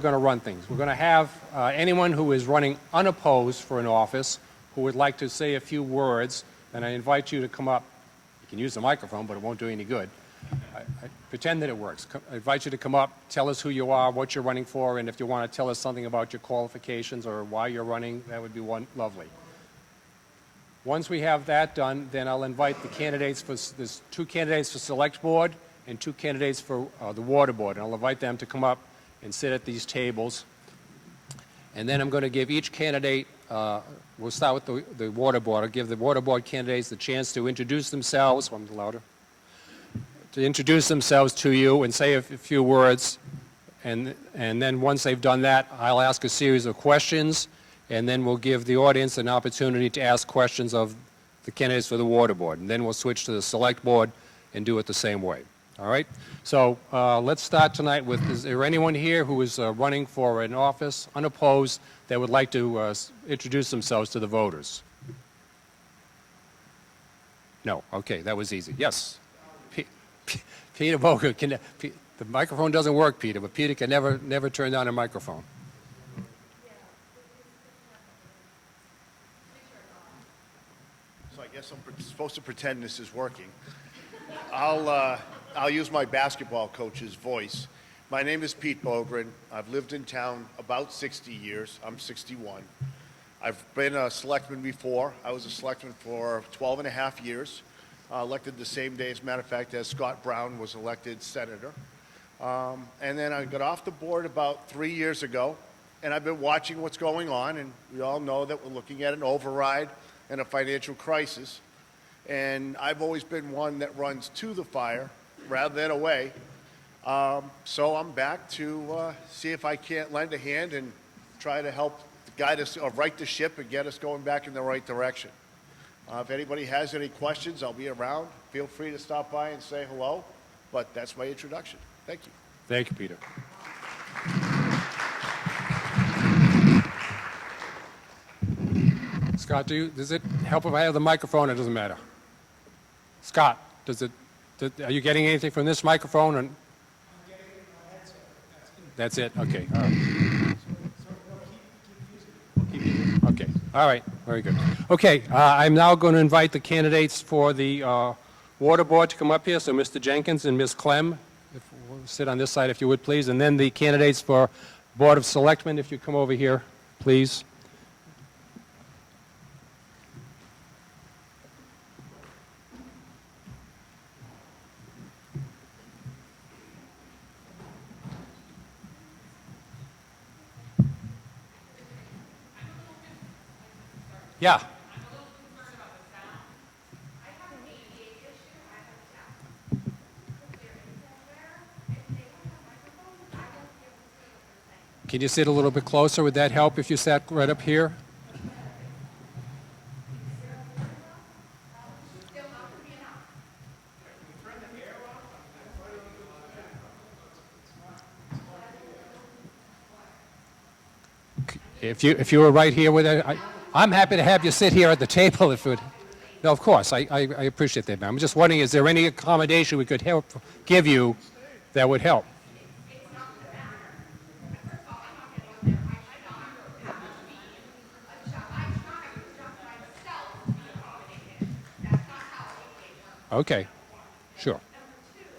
We're going to run things. We're going to have anyone who is running unopposed for an office who would like to say a few words, and I invite you to come up. You can use the microphone, but it won't do any good. I pretend that it works. I invite you to come up, tell us who you are, what you're running for, and if you want to tell us something about your qualifications or why you're running, that would be lovely. Once we have that done, then I'll invite the candidates there's 2 candidates for Select Board and 2 candidates for the Water Board, and I'll invite them to come up and sit at these tables. And then I'm going to give each candidate, we'll start with the Water Board. I'll give the Water Board candidates the chance to introduce themselves, one louder, to introduce themselves to you and say a few words. And then once they've done that, I'll ask a series of questions, and then we'll give the audience an opportunity to ask questions of the candidates for the Water Board. And then we'll switch to the Select Board and do it the same way. All right? So let's start tonight with, is there anyone here who is running for an office, unopposed, that would like to introduce themselves to the voters? No? Okay, that was easy. Yes? Peter Boger. The microphone doesn't work, Peter, but Peter can never turn down a microphone. So I guess I'm supposed to pretend this is working. I'll use my basketball coach's voice. My name is Pete Bogren. I've lived in town about 60 years. I'm 61. I've been a selectman before. I was a selectman for 12 and a half years. Elected the same day, as a matter of fact, as Scott Brown was elected senator. And then I got off the board about 3 years ago, and I've been watching what's going on, and we all know that we're looking at an override and a financial crisis. And I've always been one that runs to the fire rather than away. So I'm back to see if I can't lend a hand and try to help guide us, or right the ship and get us going back in the right direction. If anybody has any questions, I'll be around. Feel free to stop by and say hello. But that's my introduction. Thank you. Thank you, Peter. Scott, does it help if I have the microphone? It doesn't matter. Scott, are you getting anything from this microphone? I'm getting my headset. That's it? Okay. All right. Okay. All right. Very good. Okay. I'm now going to invite the candidates for the Water Board to come up here. So Mr. Jenkins and Ms. Clem, sit on this side if you would, please. And then the candidates for Board of Selectmen, if you come over here, please. Yeah. I'm a little concerned about the sound. I have an ADA issue. I have a tap. If there is somewhere, if they don't have microphones, I won't be able to see what they're saying. Can you sit a little bit closer? Would that help if you sat right up here? Still not going to be enough. If you were right here with it, I'm happy to have you sit here at the table if it would. No, of course, I appreciate that, ma'am. I'm just wondering, is there any accommodation we could give you that would help? It's not going to matter. First of all, I'm not going to go there. I should not have to be I should not have to adjust myself to be accommodated. That's not how ADA works. Okay, sure. Number two,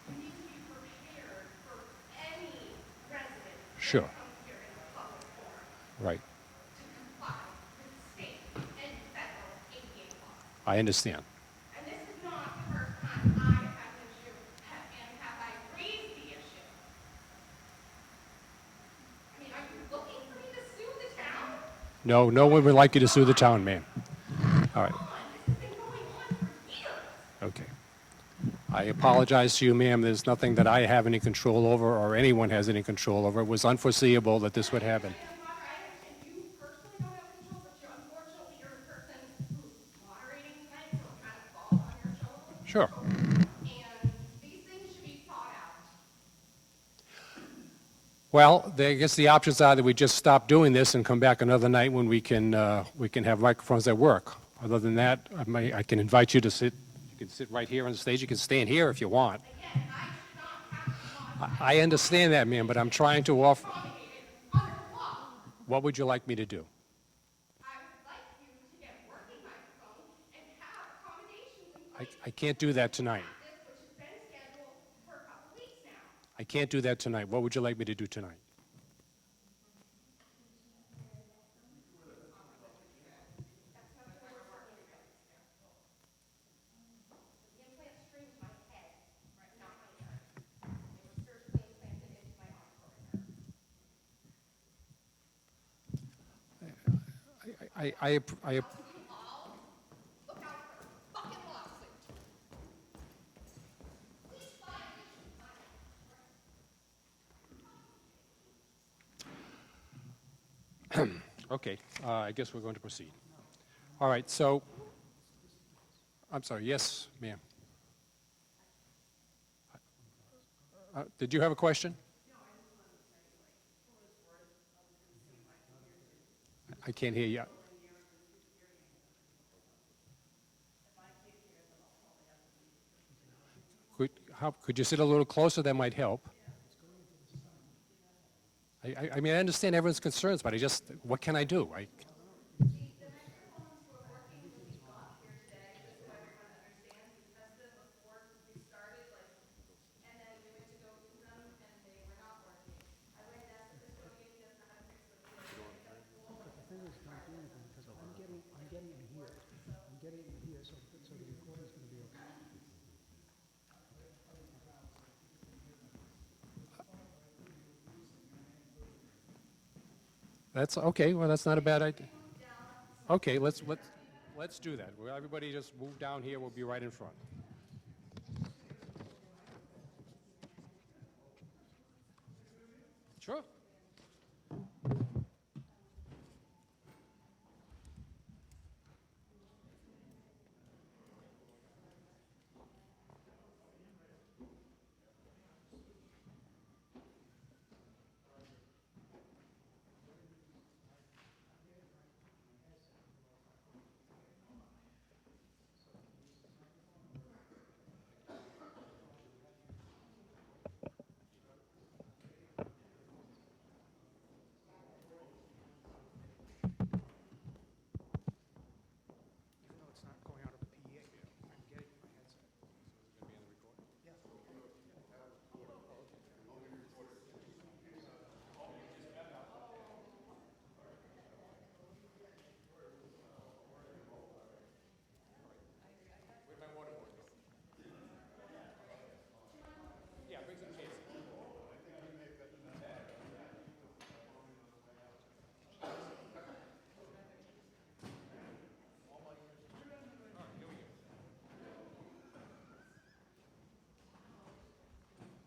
we need to be prepared for any resident Sure. that comes here in a public forum Right. to comply with state and federal ADA laws. I understand. And this is not the first time I have had an issue, and have I raised the issue? I mean, are you looking for me to sue the town? No one would like you to sue the town, ma'am. All right. This has been going on for years. Okay. I apologize to you, ma'am. There's nothing that I have any control over or anyone has any control over. It was unforeseeable that this would happen. And you personally don't have control, but unfortunately you're a person who's moderating tonight, so it kind of falls on your shoulders. Sure. And these things should be thought out. Well, I guess the options are that we just stop doing this and come back another night when we can have microphones that work. Other than that, I can invite you to sit. You can sit right here on the stage. You can stand here if you want. Again, I should not have to I understand that, ma'am, but I'm trying to offer, Accommodated under the law. what would you like me to do? I would like you to get working microphones and have accommodations in place. I can't do that tonight. This, which has been scheduled for a couple weeks now. I can't do that tonight. What would you like me to do tonight? The implant screamed my head, not my ear. They were surgically implanted into my auditory nerve. I You all look out for a fucking lawsuit. Please file issues on it. Okay, I guess we're going to proceed. All right, so, I'm sorry, yes, ma'am. Did you have a question? I can't hear you. Could you sit a little closer? That might help. I mean, I understand everyone's concerns, but what can I do? That's okay. Well, that's not a bad idea. Okay, let's do that. Everybody just move down here. We'll be right in front. Sure.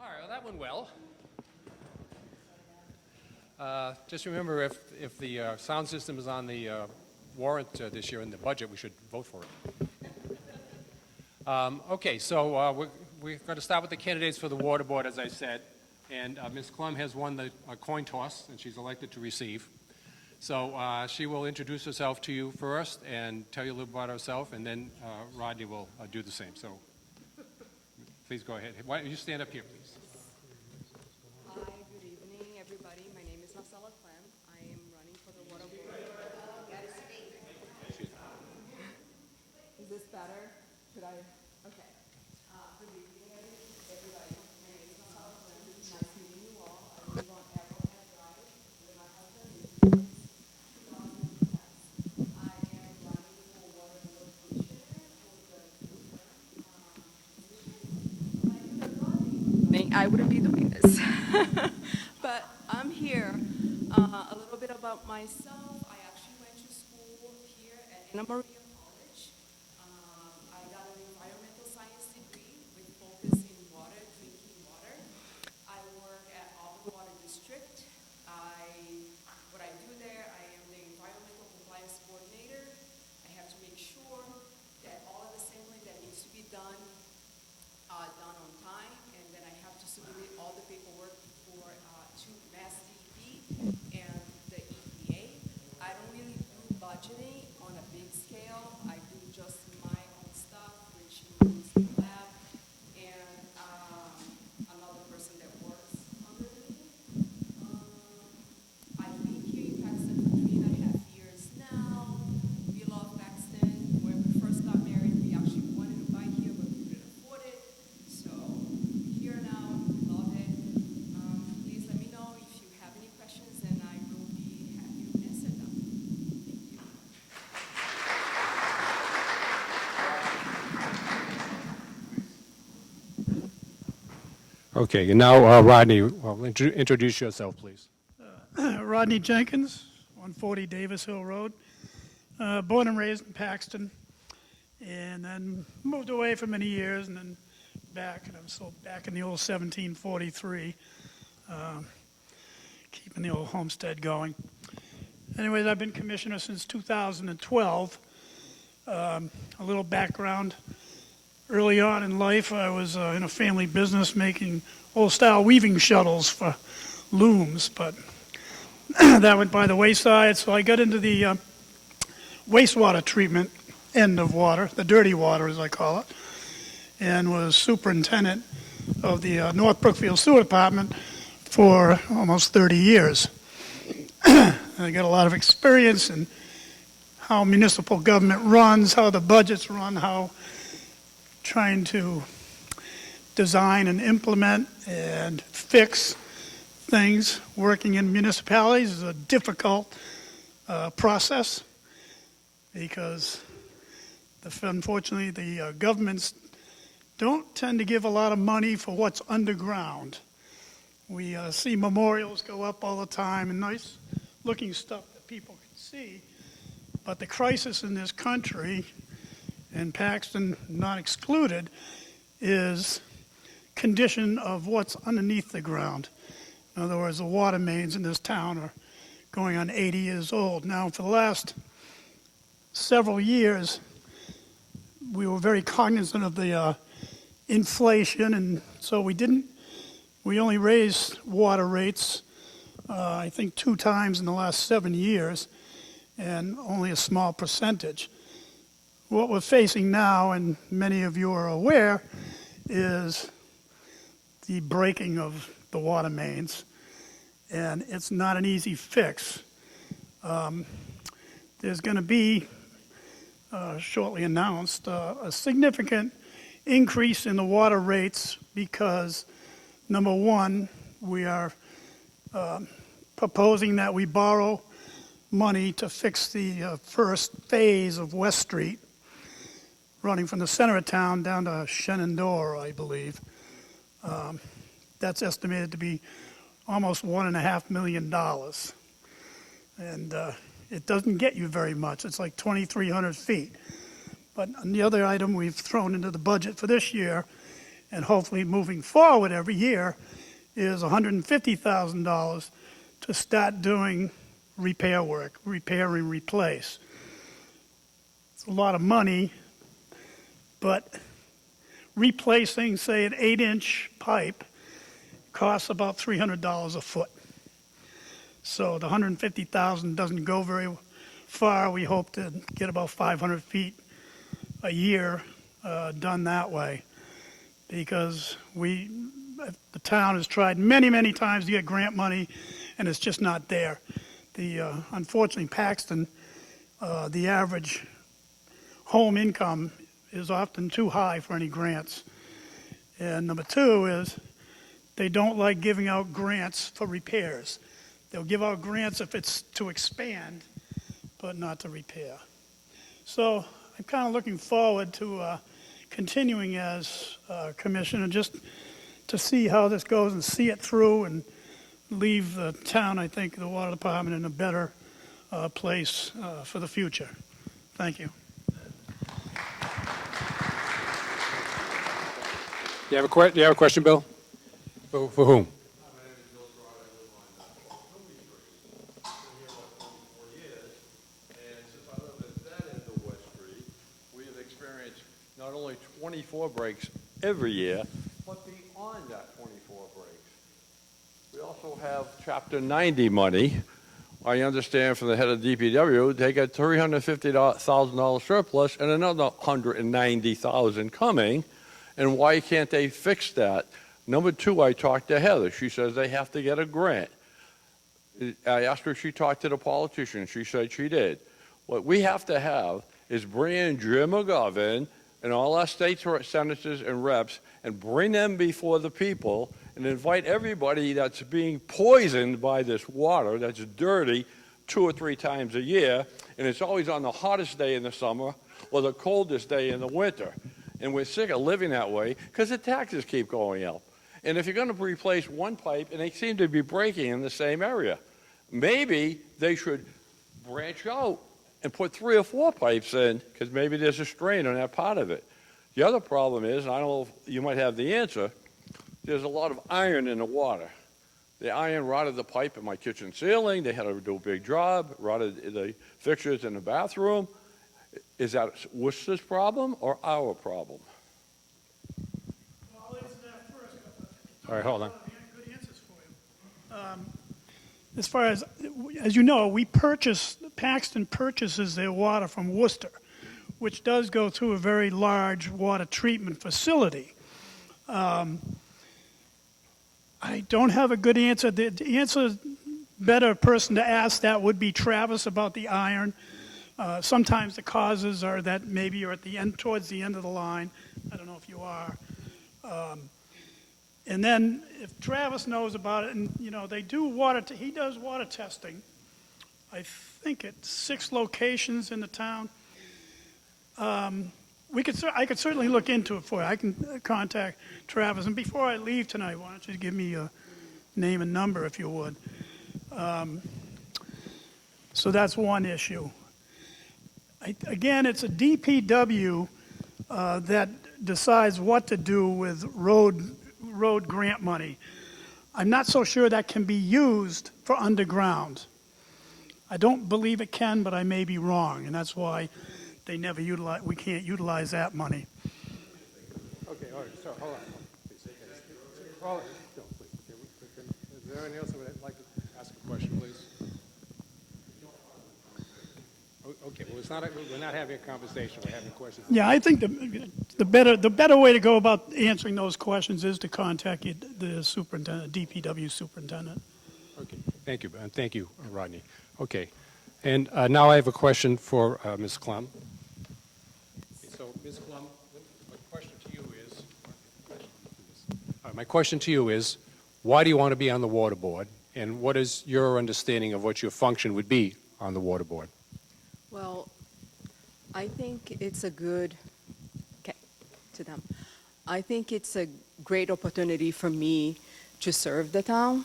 All right, well, that went well. Just remember, if the sound system is on the warrant this year in the budget, we should vote for it. Okay, so we're going to start with the candidates for the water board, as I said. And Ms. Klum has won the coin toss, and she's elected to receive. So she will introduce herself to you first and tell you a little about herself, and then Rodney will do the same. So please go ahead. Why don't you stand up here, please? Hi, good evening, everybody. My name is Marcela Clem. I am running for the water board. Is this better? Could I? Okay. Good evening, everybody. My name is Marcela Clem. Nice meeting you all. I live on Arrowhead Drive with my husband. I am running for water board commissioner for the I wouldn't be doing this. But I'm here. A little bit about myself. I actually went to school here at Anna Maria College. I got an environmental science degree with focus in water, drinking water. I work at Auburn Water District. What I do there, I am the environmental compliance coordinator. I have to make sure that all of the sampling that needs to be done on time, and then I have to submit all the paperwork to Mass DEP and the EPA. I don't really do budgeting on a big scale. I do just my own stuff, which includes the lab and another person that works Okay, and now, Rodney, well, introduce yourself, please. Rodney Jenkins, 140 Davis Hill Road. Born and raised in Paxton, and then moved away for many years, and then back, and I'm still back in the old 1743, keeping the old homestead going. Anyways, I've been commissioner since 2012. A little background. Early on in life, I was in a family business making old-style weaving shuttles for looms, but that went by the wayside, so I got into the wastewater treatment end of water, the dirty water as I call it, and was superintendent of the North Brookfield Sewer Department for almost 30 years. I got a lot of experience in how municipal government runs, how the budgets run, how trying to design and implement and fix things. Working in municipalities is a difficult process because unfortunately the governments don't tend to give a lot of money for what's underground. We see memorials go up all the time and nice looking stuff that people can see, but the crisis in this country, and Paxton not excluded, is condition of what's underneath the ground. In other words, the water mains in this town are going on 80 years old. Now, for the last several years, we were very cognizant of the inflation, and so we only raised water rates, I think 2 times in the last 7 years, and only a small percentage. What we're facing now, and many of you are aware, is the breaking of the water mains, and it's not an easy fix. There's going to be, shortly announced, a significant increase in the water rates because, number one, we are proposing that we borrow money to fix the first phase of West Street, running from the center of town down to Shenandoah, I believe. That's estimated to be almost $1.5 million. And it doesn't get you very much. It's like 2,300 feet. But the other item we've thrown into the budget for this year, and hopefully moving forward every year, is $150,000 to start doing repair work, repair and replace. It's a lot of money, but replacing, say, an 8-inch pipe costs about $300 a foot. So the $150,000 doesn't go very far. We hope to get about 500 feet a year done that way, because the town has tried many, many times to get grant money, and it's just not there. Unfortunately, Paxton, the average home income is often too high for any grants. And number two is they don't like giving out grants for repairs. They'll give out grants if it's to expand, but not to repair. So I'm kind of looking forward to continuing as commissioner, just to see how this goes and see it through and leave the town, I think, the water department in a better place for the future. Thank you. Do you have a question, Bill? For whom? Not only 24 breaks every year, but beyond that 24 breaks. We also have Chapter 90 money. I understand from the head of DPW, they got $350,000 surplus and another $190,000 coming. And why can't they fix that? Number two, I talked to Heather. She says they have to get a grant. I asked her if she talked to the politicians. She said she did. What we have to have is bring in Jim McGovern and all our state senators and reps and bring them before the people and invite everybody that's being poisoned by this water that's dirty 2 or 3 times a year, and it's always on the hottest day in the summer or the coldest day in the winter. And we're sick of living that way because the taxes keep going up. And if you're going to replace one pipe, and they seem to be breaking in the same area, maybe they should branch out and put 3 or 4 pipes in, because maybe there's a strain on that part of it. The other problem is, and I don't know if you might have the answer, there's a lot of iron in the water. The iron rotted the pipe in my kitchen ceiling. They had to do a big job, rotted the fixtures in the bathroom. Is that Worcester's problem or our problem? I'll answer that first. All right, hold on. Good answers for you. As far as you know, Paxton purchases their water from Worcester, which does go through a very large water treatment facility. I don't have a good answer. The answer, better person to ask that would be Travis about the iron. Sometimes the causes are that maybe you're at the end, towards the end of the line. I don't know if you are. And then if Travis knows about it, and you know they do he does water testing. I think at 6 locations in the town. I could certainly look into it for you. I can contact Travis. And before I leave tonight, why don't you give me a name and number if you would. So that's one issue. Again, it's a DPW that decides what to do with road grant money. I'm not so sure that can be used for underground. I don't believe it can, but I may be wrong, and that's why we can't utilize that money. Okay, all right, so hold on. Please. No, please. Is there anyone else who would like to ask a question, please? Okay, well, we're not having a conversation, we're having questions. Yeah, I think the better way to go about answering those questions is to contact the superintendent, DPW superintendent. Okay, thank you, and thank you, Rodney. Okay, and now I have a question for Ms. Klum. So, Ms. Klum, my question to you is, why do you want to be on the water board, and what is your understanding of what your function would be on the water board? Well, I think it's a good, to them. I think it's a great opportunity for me to serve the town.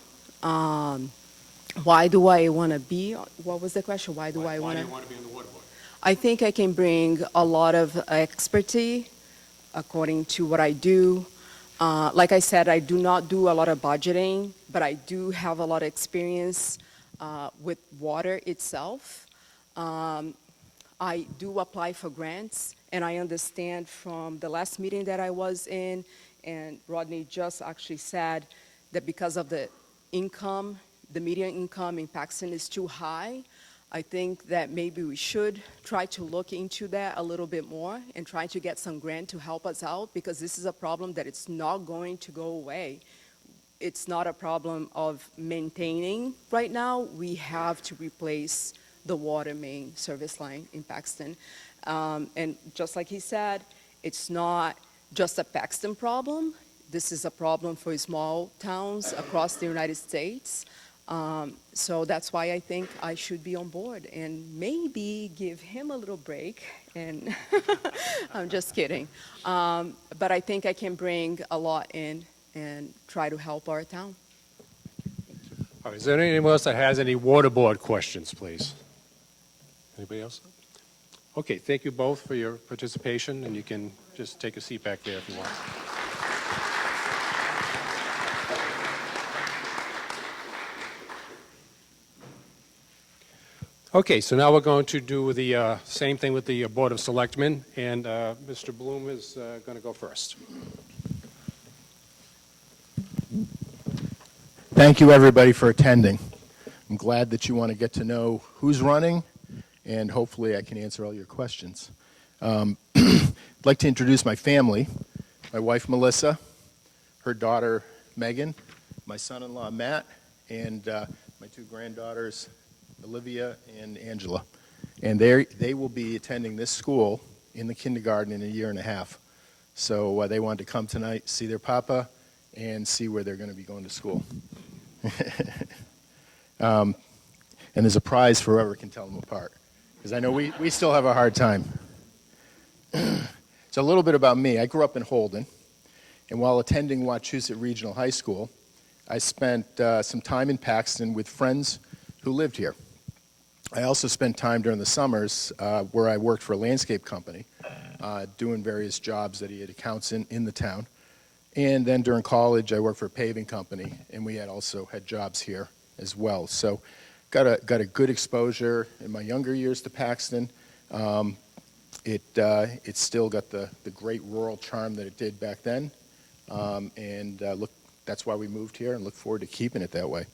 Why do I want to be, what was the question? Why do I want to? Why do you want to be on the water board? I think I can bring a lot of expertise according to what I do. Like I said, I do not do a lot of budgeting, but I do have a lot of experience with water itself. I do apply for grants, and I understand from the last meeting that I was in, and Rodney just actually said that because of the income, the median income in Paxton is too high. I think that maybe we should try to look into that a little bit more and try to get some grant to help us out, because this is a problem that it's not going to go away. It's not a problem of maintaining right now. We have to replace the water main service line in Paxton. And just like he said, it's not just a Paxton problem. This is a problem for small towns across the United States. So that's why I think I should be on board and maybe give him a little break. And I'm just kidding. But I think I can bring a lot in and try to help our town. All right, is there anyone else that has any water board questions, please? Anybody else? Okay, thank you both for your participation, and you can just take a seat back there if you want. Okay, so now we're going to do the same thing with the Board of Selectmen, and Mr. Bloom is going to go first. Thank you, everybody, for attending. I'm glad that you want to get to know who's running, and hopefully I can answer all your questions. I'd like to introduce my family, my wife, Melissa, her daughter, Megan, my son-in-law, Matt, and my 2 granddaughters, Olivia and Angela. And they will be attending this school in the kindergarten in a year and a half. So they wanted to come tonight, see their papa, and see where they're going to be going to school. And there's a prize for whoever can tell them apart, because I know we still have a hard time. So a little bit about me. I grew up in Holden, And while attending Wachusett Regional High School, I spent some time in Paxton with friends who lived here. I also spent time during the summers where I worked for a landscape company, doing various jobs that he had accounts in the town. And then during college, I worked for a paving company, and we also had jobs here as well. So got a good exposure in my younger years to Paxton. It's still got the great rural charm that it did back then. Look, that's why we moved here and look forward to keeping it that way.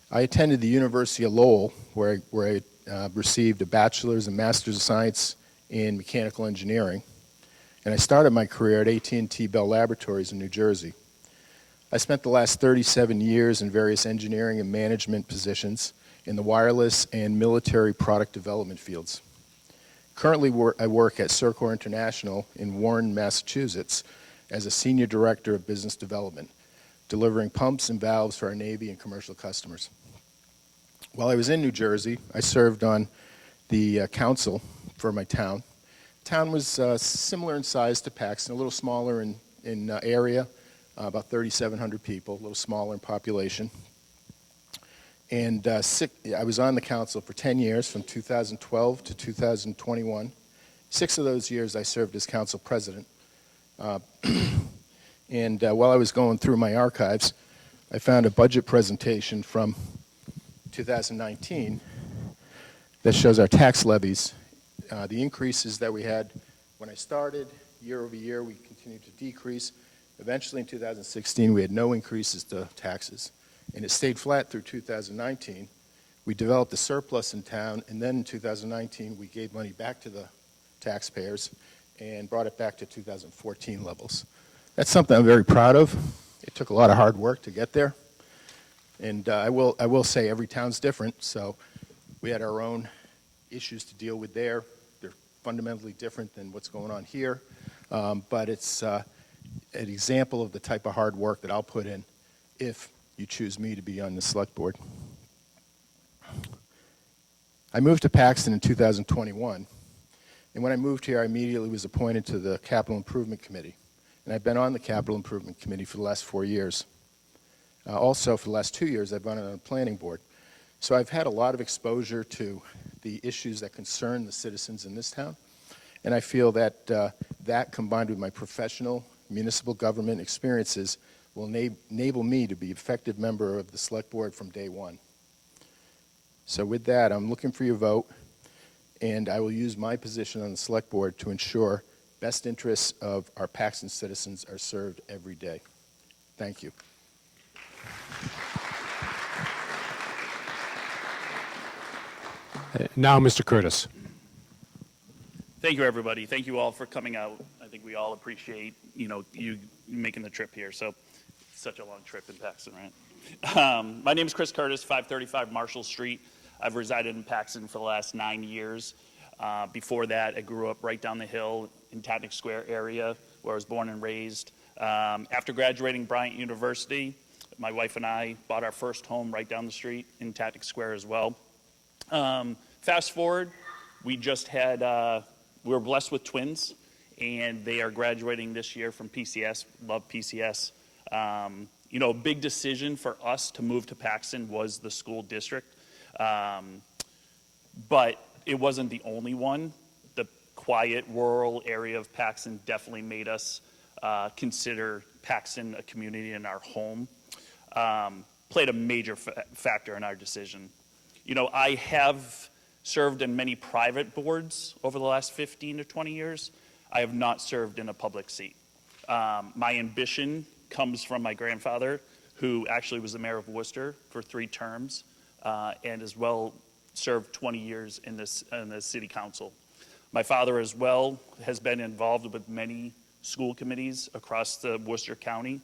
I attended the University of Lowell, where I received a bachelor's and master's of science in mechanical engineering. And I started my career at AT&T Bell Laboratories in New Jersey. I spent the last 37 years in various engineering and management positions in the wireless and military product development fields. Currently, I work at Circor International in Warren, Massachusetts, as a senior director of business development, delivering pumps and valves for our Navy and commercial customers. While I was in New Jersey, I served on the council for my town. Town was similar in size to Paxton, a little smaller in area, about 3,700 people, a little smaller in population. And I was on the council for 10 years, from 2012 to 2021. 6 of those years I served as council president. While I was going through my archives, I found a budget presentation from 2019 that shows our tax levies. The increases that we had when I started, year over year, we continued to decrease. Eventually, in 2016, we had no increases to taxes, and it stayed flat through 2019. We developed a surplus in town, and then in 2019, we gave money back to the taxpayers and brought it back to 2014 levels. That's something I'm very proud of. It took a lot of hard work to get there, and I will say every town's different, so we had our own issues to deal with there. They're fundamentally different than what's going on here, but it's an example of the type of hard work that I'll put in if you choose me to be on the select board. I moved to Paxton in 2021, and when I moved here, I immediately was appointed to the Capital Improvement Committee, and I've been on the Capital Improvement Committee for the last 4 years. Also, for the last 2 years, I've been on the planning board. So I've had a lot of exposure to the issues that concern the citizens in this town, and I feel that that combined with my professional municipal government experiences will enable me to be an effective member of the select board from day one. So with that, I'm looking for your vote, and I will use my position on the select board to ensure best interests of our Paxton citizens are served every day. Thank you. Now, Mr. Curtis. Thank you, everybody. Thank you all for coming out. I think we all appreciate, you making the trip here. So, it's such a long trip in Paxton, right? My name is Chris Curtis, 535 Marshall Street. I've resided in Paxton for the last 9 years. Before that, I grew up right down the hill in Tatnick Square area, where I was born and raised. After graduating Bryant University, my wife and I bought our first home right down the street in Tatnick Square as well. Fast forward, we just had, we were blessed with twins, and they are graduating this year from PCS. Love PCS. A big decision for us to move to Paxton was the school district, but it wasn't the only one. The quiet, rural area of Paxton definitely made us consider Paxton a community and our home. Played a major factor in our decision. I have served in many private boards over the last 15 to 20 years. I have not served in a public seat. My ambition comes from my grandfather, who actually was the mayor of Worcester for 3 terms, and as well served 20 years in the city council. My father as well has been involved with many school committees across the Worcester County,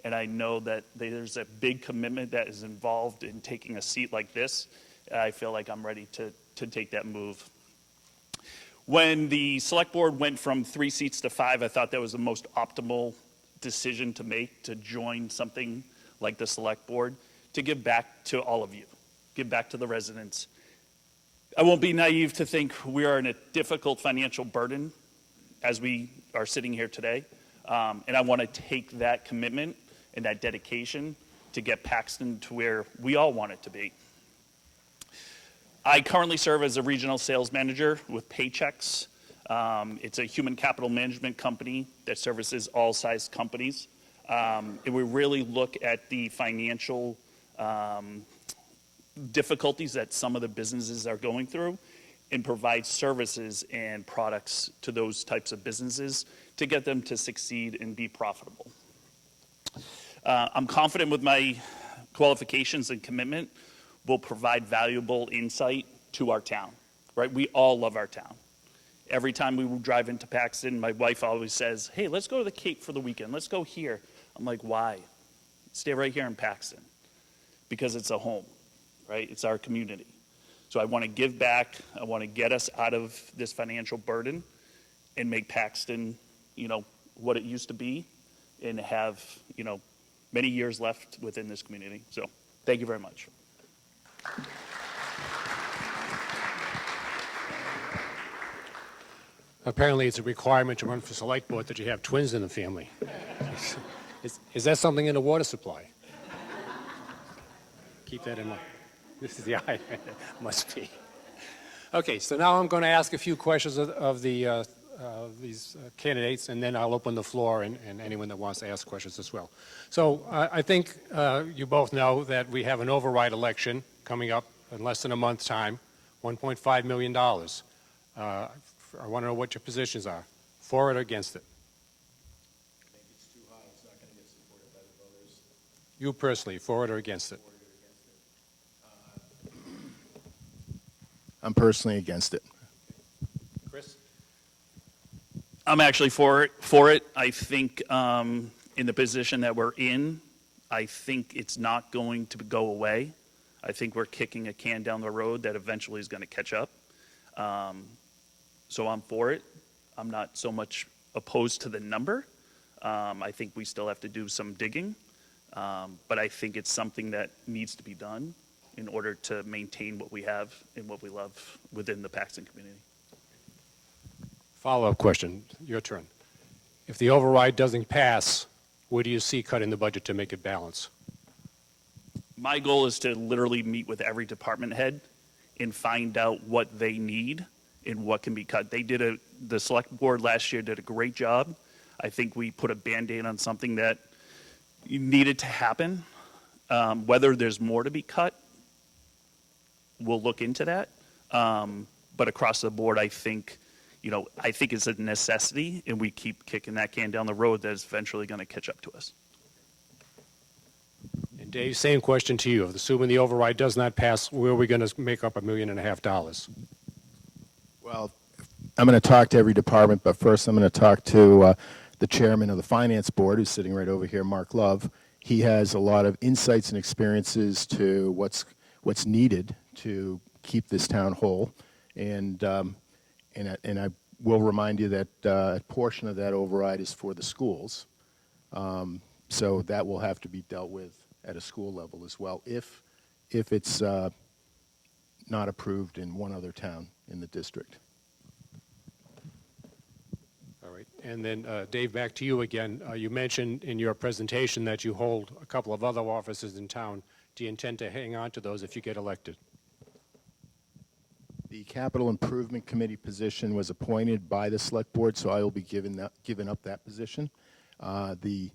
and I know that there's a big commitment that is involved in taking a seat like this. I feel like I'm ready to take that move. When the select board went from 3 seats to 5, I thought that was the most optimal decision to make, to join something like the select board, to give back to all of you, give back to the residents. I won't be naive to think we are in a difficult financial burden as we are sitting here today. And I want to take that commitment and that dedication to get Paxton to where we all want it to be. I currently serve as a regional sales manager with Paychecks. It's a human capital management company that services all size companies. And we really look at the financial difficulties that some of the businesses are going through and provide services and products to those types of businesses to get them to succeed and be profitable. I'm confident with my qualifications and commitment will provide valuable insight to our town, right? We all love our town. Every time we drive into Paxton, my wife always says, hey, let's go to the Cape for the weekend. Let's go here. I'm like, why? Stay right here in Paxton. Because it's a home, right? It's our community. So I want to give back. I want to get us out of this financial burden and make Paxton, what it used to be and have, many years left within this community. So thank you very much. Apparently, it's a requirement to run for select board that you have twins in the family. Is that something in the water supply? Keep that in mind. This is the eye. Must be. Okay, so now I'm going to ask a few questions of these candidates, and then I'll open the floor and anyone that wants to ask questions as well. So I think you both know that we have an override election coming up in less than a month's time, $1.5 million. I want to know what your positions are, for it or against it. I think it's too high. It's not going to get supported by the voters. You personally, for it or against it? I'm personally against it. Chris? I'm actually for it. I think in the position that we're in, I think it's not going to go away. I think we're kicking a can down the road that eventually is going to catch up. So I'm for it. I'm not so much opposed to the number. I think we still have to do some digging. But I think it's something that needs to be done in order to maintain what we have and what we love within the Paxton community. Follow-up question, your turn. If the override doesn't pass, where do you see cutting the budget to make it balance? My goal is to literally meet with every department head and find out what they need and what can be cut. The select board last year did a great job. I think we put a Band-Aid on something that needed to happen. Whether there's more to be cut, we'll look into that. But across the board, I think it's a necessity, and we keep kicking that can down the road that is eventually going to catch up to us. And Dave, same question to you. Assuming the override does not pass, where are we going to make up $1.5 million? Well, I'm going to talk to every department, but first I'm going to talk to the chairman of the finance board, who's sitting right over here, Mark Love. He has a lot of insights and experiences to what's needed to keep this town whole, and I will remind you that a portion of that override is for the schools, so that will have to be dealt with at a school level as well if it's not approved in one other town in the district. All right. And then, Dave, back to you again. You mentioned in your presentation that you hold a couple of other offices in town. Do you intend to hang on to those if you get elected? The Capital Improvement Committee position was appointed by the Select Board, so I will be giving up that position. The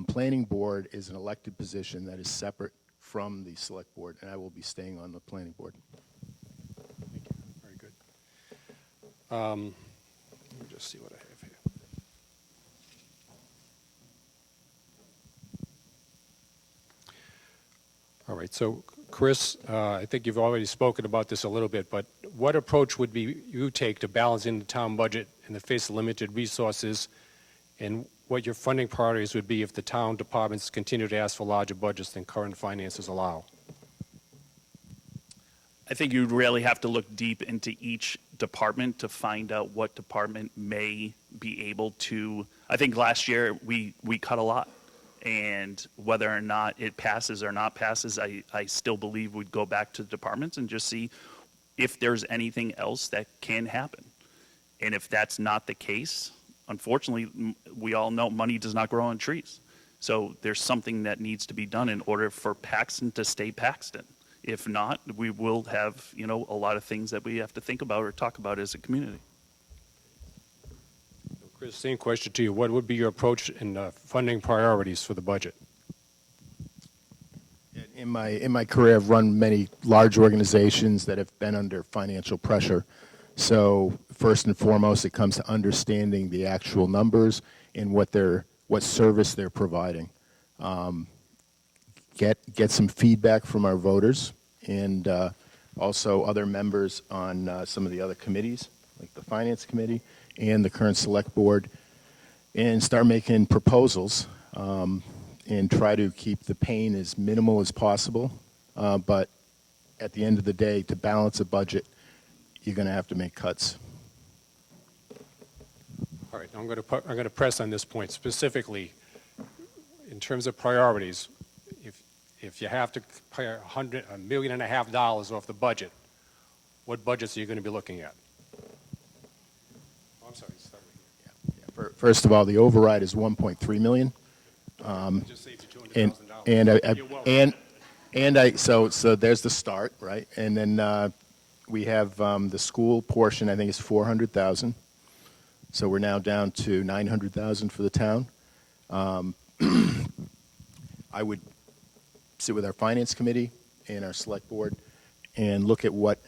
Planning Board is an elected position that is separate from the Select Board, and I will be staying on the Planning Board. Thank you. Very good. Let me just see what I have here. All right, so Chris, I think you've already spoken about this a little bit, but what approach would you take to balancing the town budget in the face of limited resources, and what your funding priorities would be if the town departments continue to ask for larger budgets than current finances allow? I think you'd really have to look deep into each department to find out what department may be able to. I think last year we cut a lot, and whether or not it passes or not passes, I still believe we'd go back to the departments and just see if there's anything else that can happen. And if that's not the case, unfortunately, we all know money does not grow on trees. So there's something that needs to be done in order for Paxton to stay Paxton. If not, we will have, you know, a lot of things that we have to think about or talk about as a community. Chris, same question to you. What would be your approach in funding priorities for the budget? In my career, I've run many large organizations that have been under financial pressure. So first and foremost, it comes to understanding the actual numbers and what service they're providing. Get some feedback from our voters and also other members on some of the other committees, like the Finance Committee and the current Select Board, and start making proposals and try to keep the pain as minimal as possible. But at the end of the day, to balance a budget, you're going to have to make cuts. All right, I'm going to press on this point specifically in terms of priorities. If you have to pay $1.5 million off the budget, what budgets are you going to be looking at? Oh, I'm sorry. Start with you. First of all, the override is $1.3 million. Just saved you $200,000. So there's the start, right? And then we have the school portion. I think is $400,000. So we're now down to $900,000 for the town. I would sit with our Finance Committee and our Select Board and look at what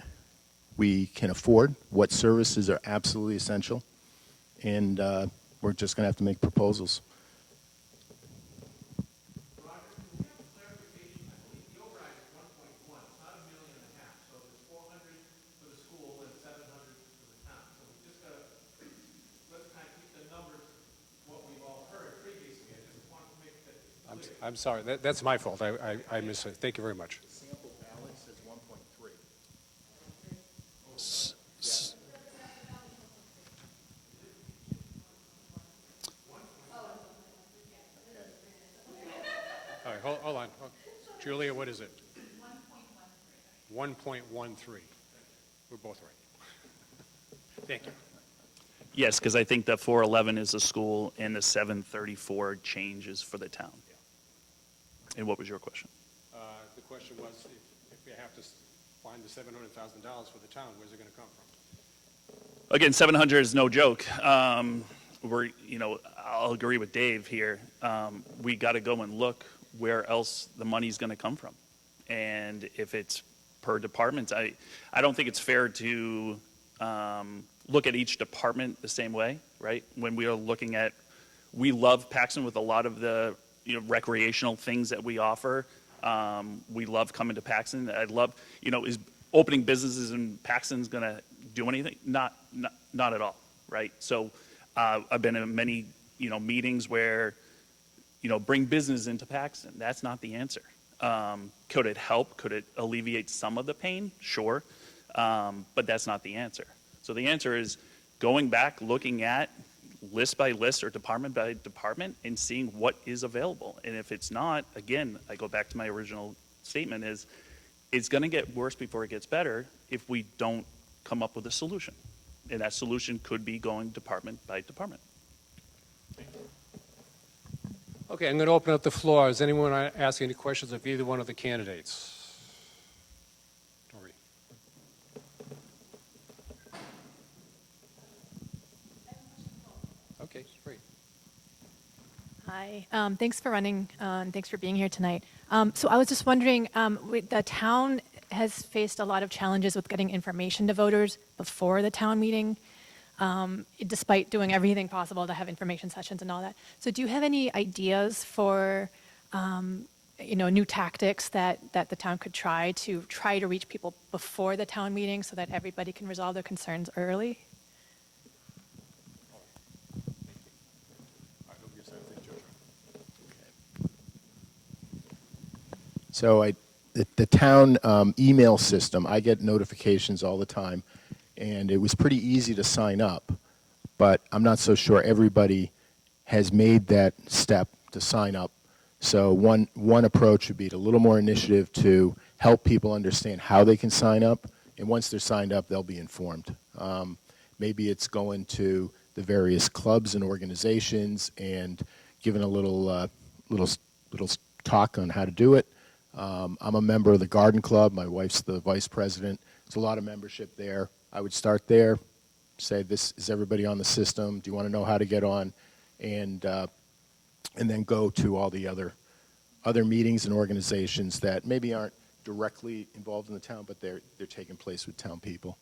we can afford, what services are absolutely essential, and we're just going to have to make proposals. I'm sorry. That's my fault. I missed it. Thank you very much. The sample balance is 1.3. All right, hold on. Julia, what is it? 1.13. We're both right. Thank you. Yes, because I think the 411 is the school and the 734 changes for the town. And what was your question? The question was, if we have to find the $700,000 for the town, where's it going to come from? Again, 700 is no joke. I'll agree with Dave here. We got to go and look where else the money's going to come from. And if it's per department, I don't think it's fair to look at each department the same way, right? When we are looking at, we love Paxton with a lot of the recreational things that we offer. We love coming to Paxton. I love, is opening businesses in Paxton's going to do anything? Not at all, right? So I've been in many, meetings where, bring business into Paxton. That's not the answer. Could it help? Could it alleviate some of the pain? Sure. But that's not the answer. So the answer is going back, looking at list by list or department by department and seeing what is available. And if it's not, again, I go back to my original statement is it's going to get worse before it gets better if we don't come up with a solution. And that solution could be going department by department. Okay, I'm going to open up the floor. Does anyone ask any questions of either one of the candidates? Dory. Okay, great. Hi, thanks for running, and thanks for being here tonight. So I was just wondering, the town has faced a lot of challenges with getting information to voters before the town meeting, despite doing everything possible to have information sessions and all that. So do you have any ideas for, new tactics that the town could try to reach people before the town meeting so that everybody can resolve their concerns early? So the town email system, I get notifications all the time, and it was pretty easy to sign up, but I'm not so sure everybody has made that step to sign up. So one approach would be a little more initiative to help people understand how they can sign up, and once they're signed up, they'll be informed. Maybe it's going to the various clubs and organizations and giving a little talk on how to do it. I'm a member of the Garden Club. My wife's the vice president. There's a lot of membership there. I would start there, say, is everybody on the system? Do you want to know how to get on? And then go to all the other meetings and organizations that maybe aren't directly involved in the town, but they're taking place with town people.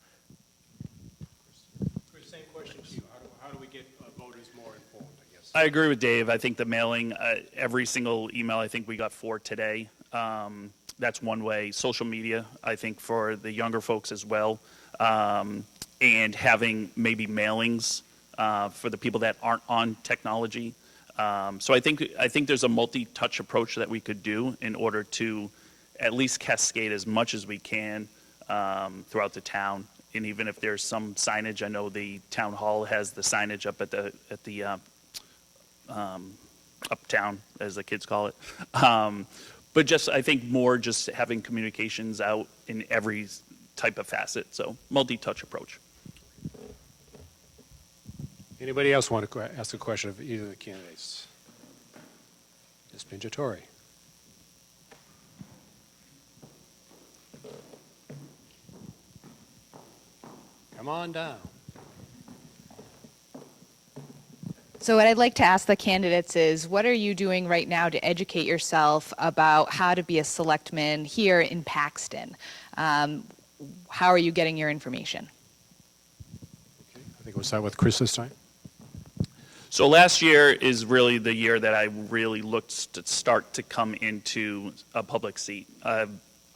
Chris, same question to you. How do we get voters more informed, I guess? I agree with Dave. I think the mailing, every single email, I think we got 4 today. That's one way. Social media, I think, for the younger folks as well. And having maybe mailings for the people that aren't on technology. So I think there's a multi-touch approach that we could do in order to at least cascade as much as we can throughout the town. And even if there's some signage, I know the town hall has the signage up at the uptown, as the kids call it. But just, I think more just having communications out in every type of facet. So multi-touch approach. Anybody else want to ask a question of either of the candidates? Ms. Pinchatori. Come on down. So what I'd like to ask the candidates is, what are you doing right now to educate yourself about how to be a selectman here in Paxton? How are you getting your information? Okay. I think we'll start with Chris this time. So last year is really the year that I really looked to start to come into a public seat.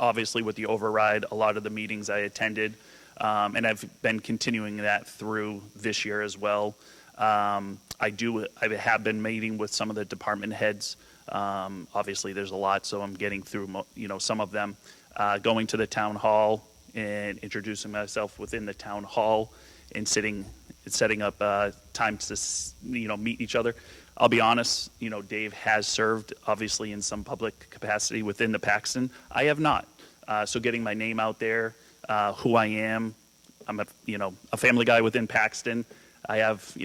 Obviously, with the override, a lot of the meetings I attended, and I've been continuing that through this year as well. I have been meeting with some of the department heads. Obviously, there's a lot, so I'm getting through some of them. Going to the town hall and introducing myself within the town hall and setting up times to meet each other. I'll be honest, Dave has served obviously in some public capacity within the Paxton. I have not. So getting my name out there, who I am. I'm a family guy within Paxton. I have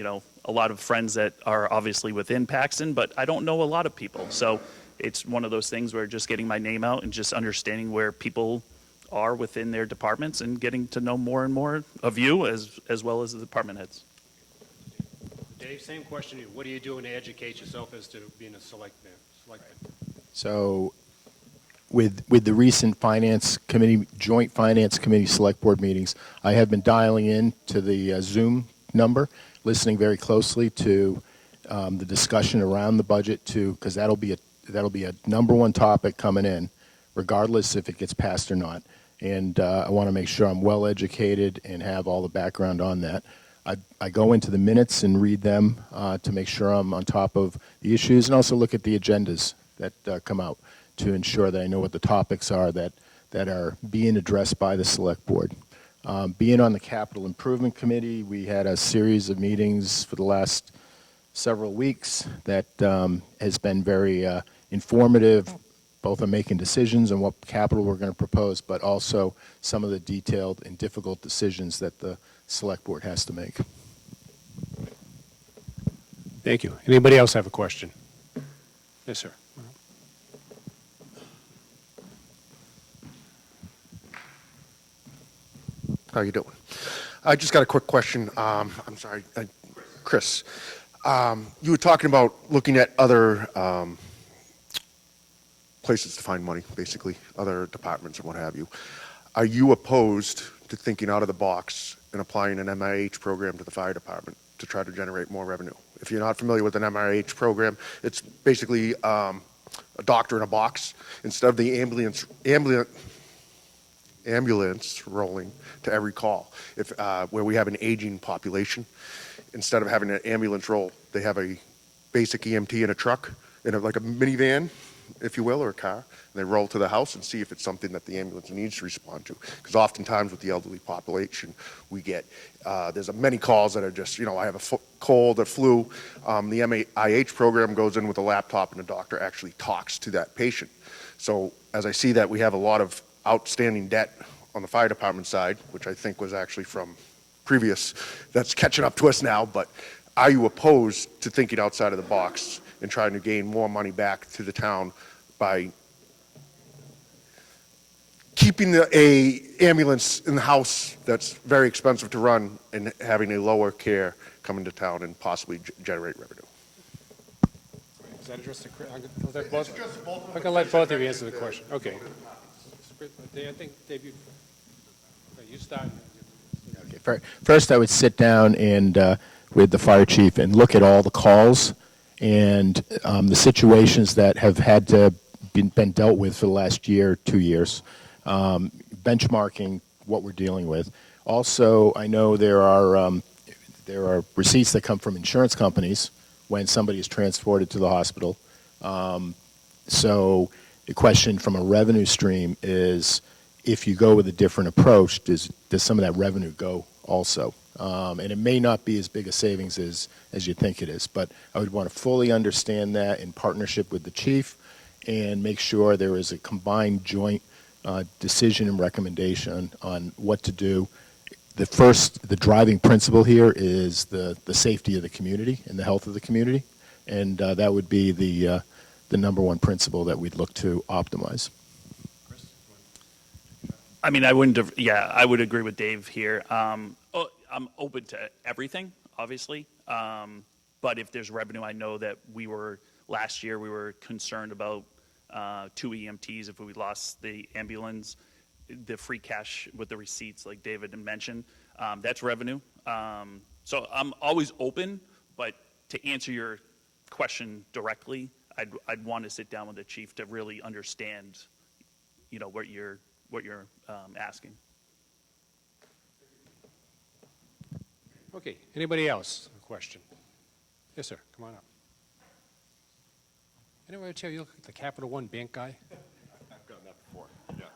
a lot of friends that are obviously within Paxton, but I don't know a lot of people. So it's one of those things where just getting my name out and just understanding where people are within their departments and getting to know more and more of you as well as the department heads. Dave, same question to you. What are you doing to educate yourself as to being a selectman? So with the recent joint finance committee select board meetings, I have been dialing in to the Zoom number, listening very closely to the discussion around the budget because that'll be a number one topic coming in, regardless if it gets passed or not. And I want to make sure I'm well educated and have all the background on that. I go into the minutes and read them to make sure I'm on top of the issues, and also look at the agendas that come out to ensure that I know what the topics are that are being addressed by the select board. Being on the capital improvement committee, we had a series of meetings for the last several weeks that has been very informative, both on making decisions on what capital we're going to propose, but also some of the detailed and difficult decisions that the select board has to make. Thank you. Anybody else have a question? Yes, sir. How you doing? I just got a quick question. I'm sorry, Chris. You were talking about looking at other places to find money, basically, other departments and what have you. Are you opposed to thinking out of the box and applying an MIH program to the fire department to try to generate more revenue? If you're not familiar with an MIH program, it's basically a doctor in a box. Instead of the ambulance rolling to every call, where we have an aging population, instead of having an ambulance roll, they have a basic EMT in a truck, like a minivan, if you will, or a car, and they roll to the house and see if it's something that the ambulance needs to respond to. Because oftentimes with the elderly population, we get, there's many calls that are just, I have a cold, a flu. The MIH program goes in with a laptop and the doctor actually talks to that patient. So as I see that we have a lot of outstanding debt on the fire department side, which I think was actually from previous, that's catching up to us now, but are you opposed to thinking outside of the box and trying to gain more money back to the town by keeping a ambulance in the house that's very expensive to run and having a lower care come into town and possibly generate revenue? Is that addressed to Chris? I'm going to let both of you answer the question. Okay. I think, Dave, you start. Okay. First, I would sit down and with the fire chief and look at all the calls and the situations that have had to been dealt with for the last year, 2 years, benchmarking what we're dealing with. Also, I know there are receipts that come from insurance companies when somebody is transported to the hospital. So the question from a revenue stream is, if you go with a different approach, does some of that revenue go also? And it may not be as big a savings as you think it is, but I would want to fully understand that in partnership with the chief and make sure there is a combined joint decision and recommendation on what to do. The driving principle here is the safety of the community and the health of the community, and that would be the number one principle that we'd look to optimize. I mean, I wouldn't have, yeah, I would agree with Dave here. I'm open to everything, obviously. But if there's revenue, I know that last year we were concerned about 2 EMTs if we lost the ambulance. The free cash with the receipts, like David had mentioned, that's revenue. So I'm always open, but to answer your question directly, I'd want to sit down with the chief to really understand, what you're asking. Okay. Anybody else? A question? Yes, sir. Come on up. Anybody tell you look like the Capital One bank guy? I've gotten that before. Yeah.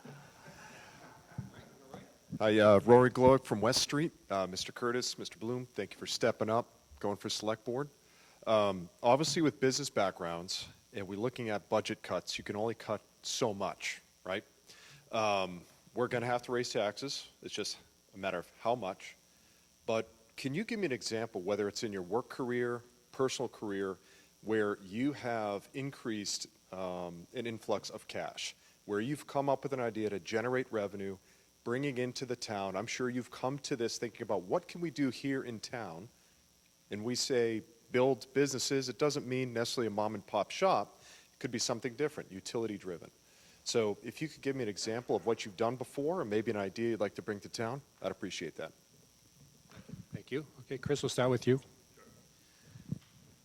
Hi, Rory Glowick from West Street. Mr. Curtis, Mr. Bloom, thank you for stepping up, going for select board. Obviously, with business backgrounds, and we're looking at budget cuts, you can only cut so much, right? We're going to have to raise taxes. It's just a matter of how much. But can you give me an example, whether it's in your work career, personal career, where you have increased an influx of cash, where you've come up with an idea to generate revenue, bringing into the town? I'm sure you've come to this thinking about what can we do here in town, and we say build businesses. It doesn't mean necessarily a mom and pop shop. It could be something different, utility driven. So if you could give me an example of what you've done before, or maybe an idea you'd like to bring to town, I'd appreciate that. Thank you. Okay, Chris, we'll start with you.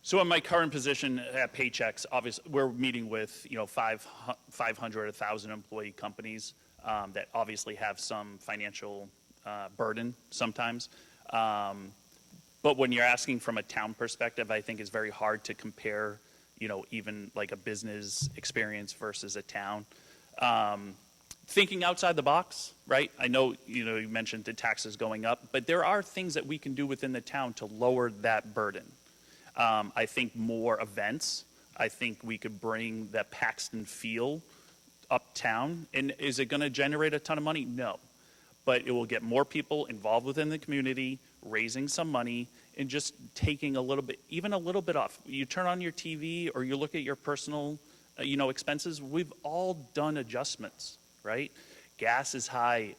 So in my current position at Paychex, obviously, we're meeting with, 500, 1,000 employee companies that obviously have some financial burden sometimes. But when you're asking from a town perspective, I think it's very hard to compare, even like a business experience versus a town. Thinking outside the box, right? I know, you mentioned the taxes going up, but there are things that we can do within the town to lower that burden. I think more events. I think we could bring the Paxton feel uptown. And is it going to generate a ton of money? No. But it will get more people involved within the community, raising some money, and just taking a little bit, even a little bit off. You turn on your TV or you look at your personal, expenses. We've all done adjustments, right? Gas is high,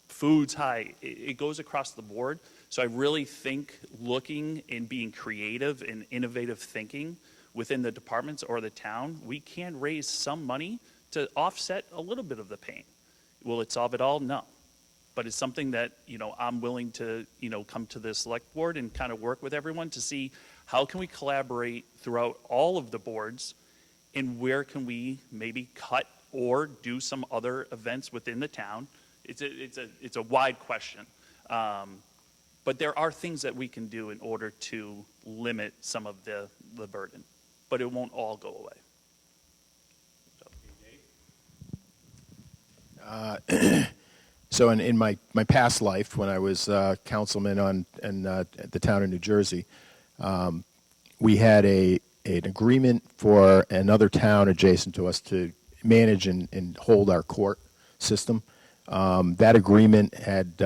food's high. It goes across the board. So I really think looking and being creative and innovative thinking within the departments or the town, we can raise some money to offset a little bit of the pain. Will it solve it all? No. But it's something that, I'm willing to, come to the select board and kind of work with everyone to see how can we collaborate throughout all of the boards, and where can we maybe cut or do some other events within the town. It's a wide question. But there are things that we can do in order to limit some of the burden, but it won't all go away. So in my past life, when I was councilman in the town of New Jersey, we had an agreement for another town adjacent to us to manage and hold our court system. That agreement had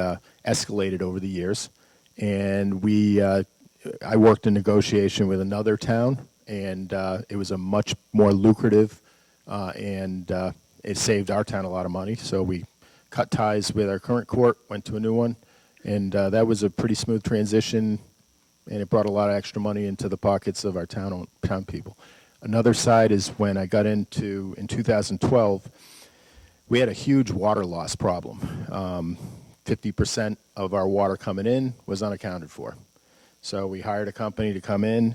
escalated over the years, and I worked in negotiation with another town, and it was a much more lucrative, and it saved our town a lot of money. So we cut ties with our current court, went to a new one, and that was a pretty smooth transition, and it brought a lot of extra money into the pockets of our town people. Another side is when I got in 2012, we had a huge water loss problem. 50% of our water coming in was unaccounted for. So we hired a company to come in,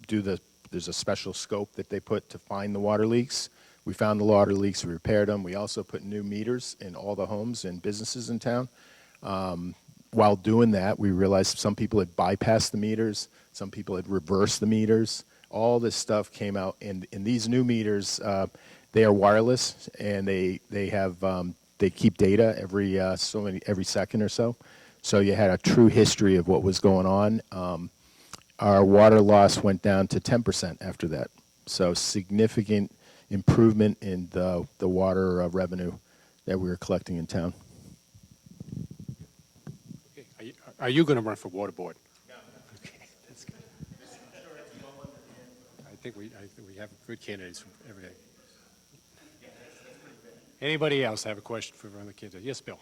there's a special scope that they put to find the water leaks. We found the water leaks, we repaired them. We also put new meters in all the homes and businesses in town. While doing that, we realized some people had bypassed the meters, some people had reversed the meters. All this stuff came out, and these new meters, they are wireless, and they keep data every second or so. So you had a true history of what was going on. Our water loss went down to 10% after that. So significant improvement in the water revenue that we were collecting in town. Okay. Are you going to run for water board? No. Okay, that's good. I think we have good candidates from every day. Anybody else have a question for the candidate? Yes, Bill.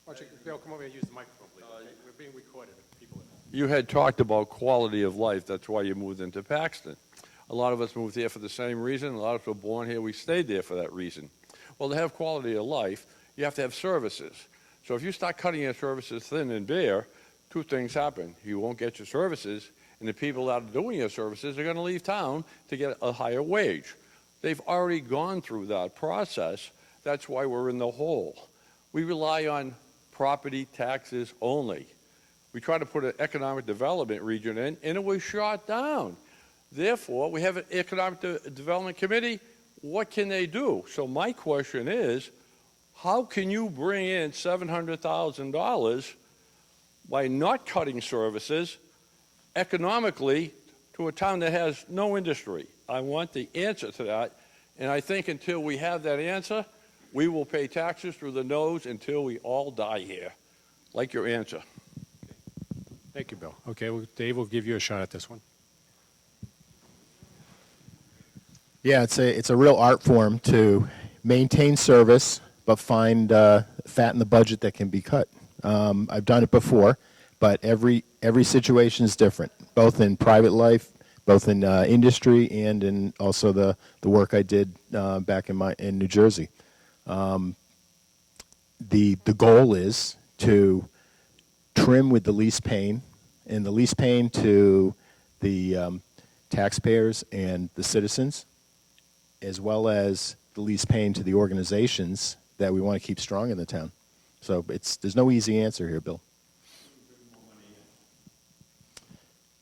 Why don't you, Bill, come over here and use the microphone, please. We're being recorded. People. You had talked about quality of life. That's why you moved into Paxton. A lot of us moved here for the same reason. A lot of us were born here. We stayed there for that reason. Well, to have quality of life, you have to have services. So if you start cutting your services thin and bare, two things happen. You won't get your services, and the people that are doing your services are going to leave town to get a higher wage. They've already gone through that process. That's why we're in the hole. We rely on property taxes only. We tried to put an economic development region in, and it was shot down. Therefore, we have an economic development committee. What can they do? So my question is, how can you bring in $700,000 by not cutting services economically to a town that has no industry? I want the answer to that, and I think until we have that answer, we will pay taxes through the nose until we all die here. Like your answer. Thank you, Bill. Okay, well, Dave will give you a shot at this one. Yeah, it's a real art form to maintain service, but find fat in the budget that can be cut. I've done it before, but every situation is different, both in private life, both in industry, and in also the work I did back in New Jersey. The goal is to trim with the least pain, and the least pain to the taxpayers and the citizens, as well as the least pain to the organizations that we want to keep strong in the town. So there's no easy answer here, Bill.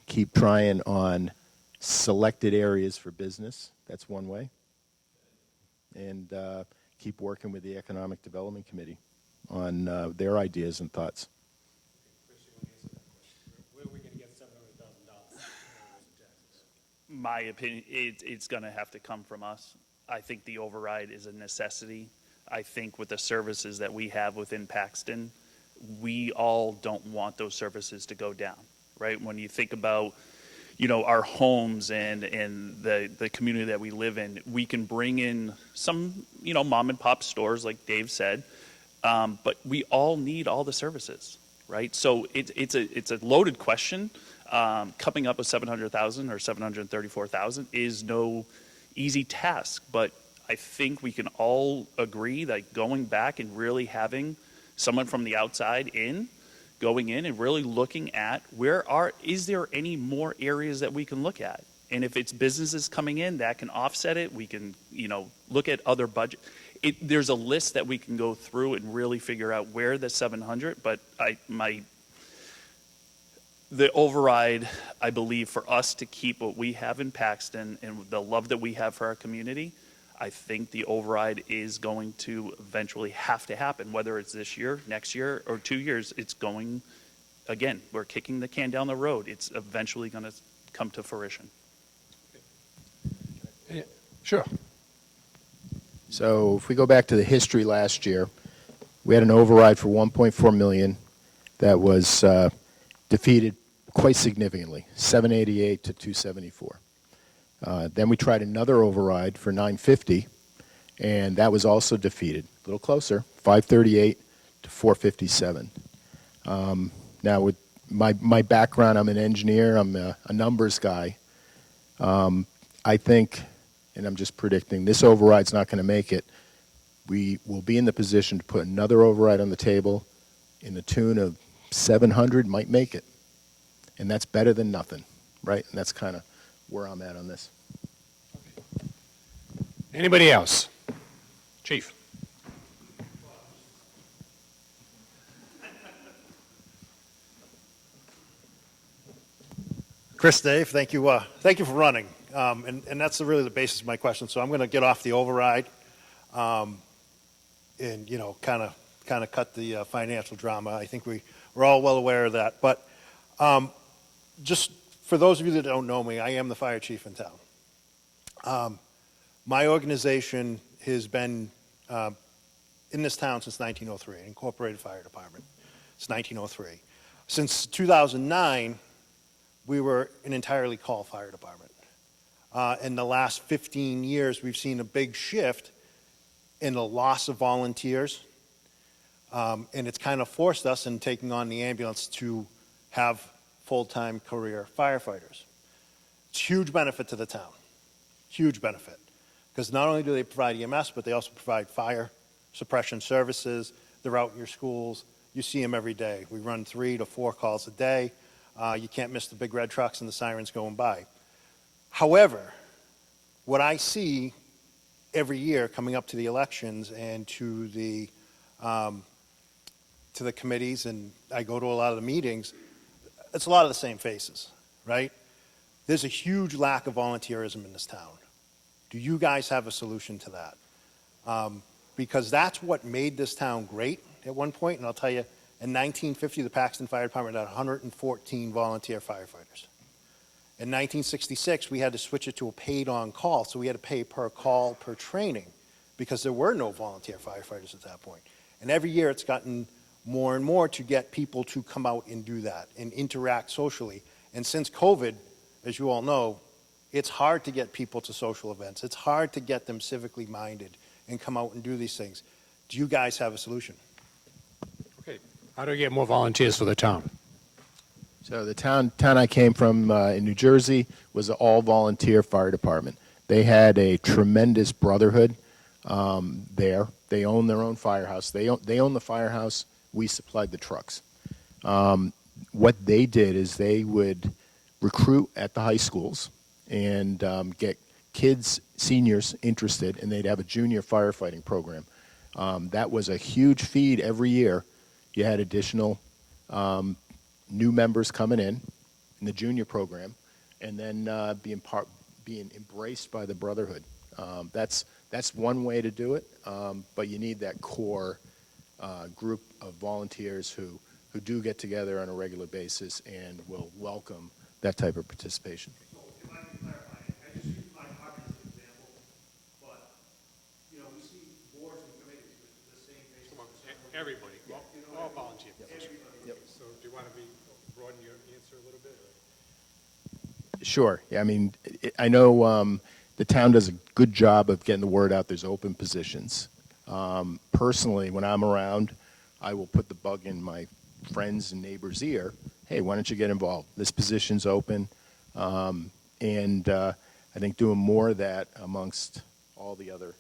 Keep trying on selected areas for business. That's one way. And keep working with the Economic Development Committee on their ideas and thoughts. Where are we going to get $700,000? My opinion, it's going to have to come from us. I think the override is a necessity. I think with the services that we have within Paxton, we all don't want those services to go down, right? When you think about, our homes and the community that we live in, we can bring in some, mom and pop stores, like Dave said, but we all need all the services, right? So it's a loaded question. Coming up with 700,000 or 734,000 is no easy task, but I think we can all agree that going back and really having someone from the outside going in and really looking at is there any more areas that we can look at? And if it's businesses coming in that can offset it, we can, look at other budget. There's a list that we can go through and really figure out where the 700, but the override, I believe, for us to keep what we have in Paxton and the love that we have for our community, I think the override is going to eventually have to happen, whether it's this year, next year, or 2 years. It's going, again, we're kicking the can down the road. It's eventually going to come to fruition. Sure. So if we go back to the history last year, We had an override for 1.4 million that was defeated quite significantly, 788 to 274. Then we tried another override for 950, and that was also defeated. A little closer, 538 to 457. Now, with my background, I'm an engineer, I'm a numbers guy. I think, and I'm just predicting, this override's not going to make it. We will be in the position to put another override on the table in the tune of 700, might make it. And that's better than nothing, right? And that's kind of where I'm at on this. Anybody else? Chief. Chris, Dave, thank you for running. And that's really the basis of my question. So I'm going to get off the override, and kind of cut the financial drama. I think we're all well aware of that. But just for those of you that don't know me, I am the fire chief in town. My organization has been in this town since 1903, an incorporated fire department. It's 1903. Since 2009. We were an entirely call fire department. In the last 15 years, we've seen a big shift in the loss of volunteers, and it's kind of forced us in taking on the ambulance to have full-time career firefighters. It's a huge benefit to the town, huge benefit, because not only do they provide EMS, but they also provide fire suppression services. They're out in your schools. You see them every day. We run 3 to 4 calls a day. You can't miss the big red trucks and the sirens going by. However, what I see every year coming up to the elections and to the committees, and I go to a lot of the meetings, it's a lot of the same faces, right? There's a huge lack of volunteerism in this town. Do you guys have a solution to that? Because that's what made this town great at one point, and I'll tell you, in 1950, the Paxton Fire Department had 114 volunteer firefighters. In 1966, we had to switch it to a paid on-call, so we had to pay per call, per training, because there were no volunteer firefighters at that point. And every year it's gotten more and more to get people to come out and do that and interact socially. And since COVID, as you all know, it's hard to get people to social events. It's hard to get them civically minded and come out and do these things. Do you guys have a solution? Okay. How do we get more volunteers for the town? So the town I came from in New Jersey was an all-volunteer fire department. They had a tremendous brotherhood there. They own their own firehouse. They own the firehouse. We supplied the trucks. What they did is they would recruit at the high schools and get kids, seniors interested, and they'd have a junior firefighting program. That was a huge feed every year. You had additional new members coming in the junior program, and then being embraced by the brotherhood. That's one way to do it, but you need that core group of volunteers who do get together on a regular basis and will welcome that type of participation. So if I can clarify, I just use my department as an example, but we see boards and committees with the same faces. Everybody, all volunteer. Yep. So do you want to broaden your answer a little bit? Sure. Yeah, I mean, I know the town does a good job of getting the word out. There's open positions. Personally, when I'm around, I will put the bug in my friends' and neighbors' ear. Hey, why don't you get involved? This position's open. And I think doing more of that amongst all the other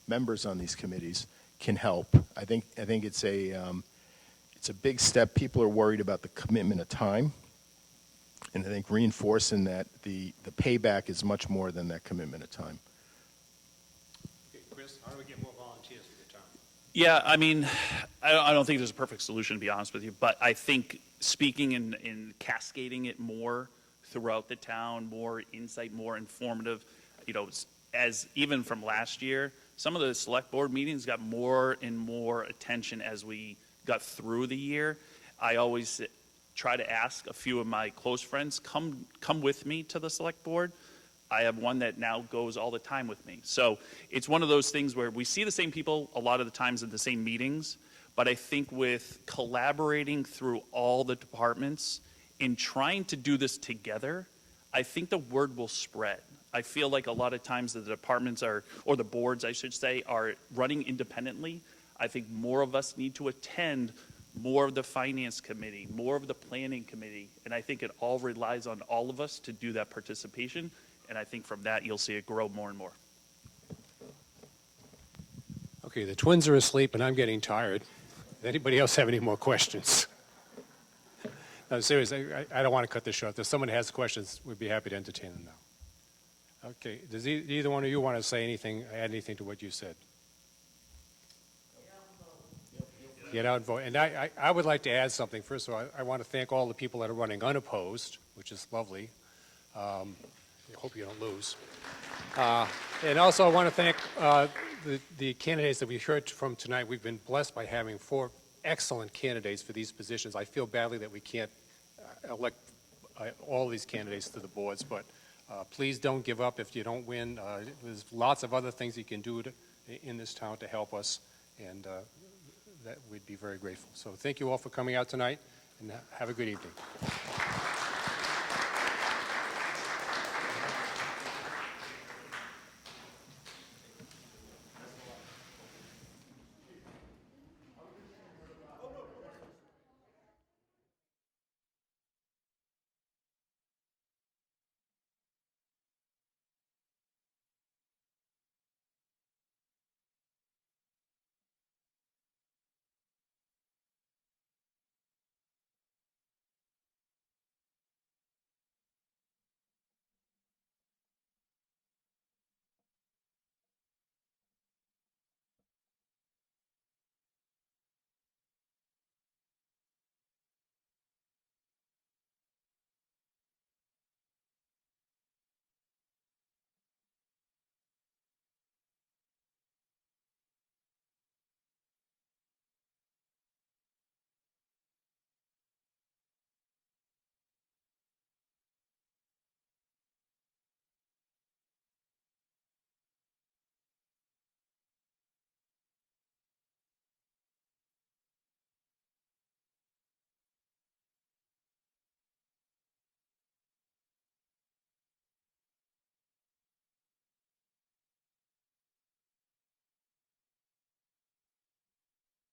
members on these committees can help. I think it's a big step. People are worried about the commitment of time. And I think reinforcing that the payback is much more than that commitment of time. Okay, Chris, how do we get more volunteers for the town? Yeah, I mean, I don't think there's a perfect solution, to be honest with you, but I think speaking and cascading it more throughout the town, more insight, more informative, as even from last year, some of the select board meetings got more and more attention as we got through the year. I always try to ask a few of my close friends, come with me to the select board. I have one that now goes all the time with me. So it's one of those things where we see the same people a lot of the times at the same meetings, But I think with collaborating through all the departments and trying to do this together, I think the word will spread. I feel like a lot of times the departments are, or the boards, I should say, are running independently. I think more of us need to attend more of the finance committee, more of the planning committee, and I think it all relies on all of us to do that participation, and I think from that you'll see it grow more and more. Okay, the twins are asleep and I'm getting tired. Does anybody else have any more questions? No, seriously, I don't want to cut this short. If someone has questions, we'd be happy to entertain them now. Okay, does either one of you want to say anything, add anything to what you said? Get out and vote. And I would like to add something. First of all, I want to thank all the people that are running unopposed, which is lovely. I hope you don't lose. And also I want to thank the candidates that we heard from tonight. We've been blessed by having 4 excellent candidates for these positions. I feel badly that we can't elect all these candidates to the boards, but please don't give up if you don't win. There's lots of other things you can do in this town to help us, and that we'd be very grateful. So thank you all for coming out tonight, and have a good evening.